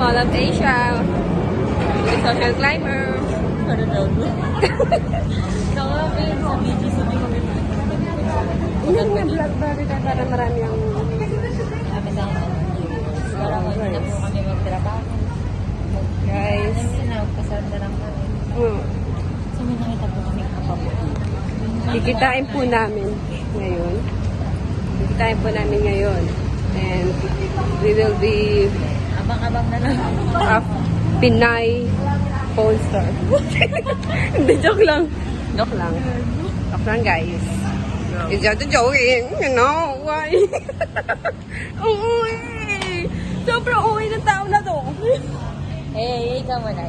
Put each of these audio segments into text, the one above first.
Mall of Asia. The social climber. Ano daw doon? Kakabi, sa BGC kami. Hindi nga vlog ba kita para marami ang... Kami sa para kung hindi na po kami magtrabaho. Guys. Kasi nagpasanda lang kami. So may nakita po kami kapabuti. Kikitain po namin ngayon. Kikitain po namin ngayon. And we will be Abang-abang na lang. a Pinay phone store. Hindi, joke lang. Joke lang. Joke lang, guys. It's just a joking. You know, why? Uy! Sobrang uwi ng tao na to. Ikaw muna.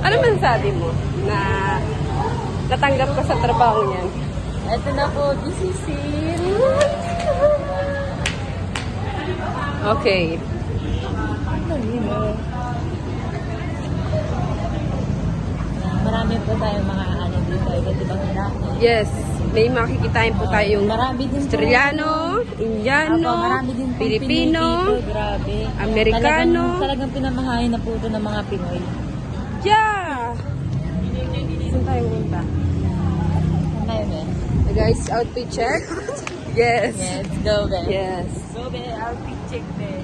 Ano man sabi mo na natanggap ka sa trabaho niyan? Ito na po, this is it. Okay. Marami po tayong mga ano dito. Iba't ibang hirap. Yes. May makikitain po tayong Marami din po. Australiano, Indiano, Marami din pong Pilipino, Pinoy dito, grabe. Amerikano. Talagang pinamahain na po ito ng mga Pinoy. Yeah! Saan tayo punta? Ano tayo, Ben? Guys, outfit check? Yes. Yes, go, Ben. Yes. Go, Ben. Outfit check, Ben.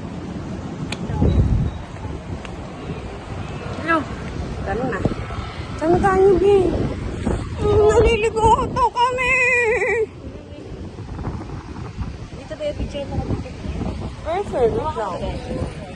Ano? Tara na. Tara na tayo, Ben. Naliligo to kami! Dito ba yung picture na kapatid? Perfect. Wait lang.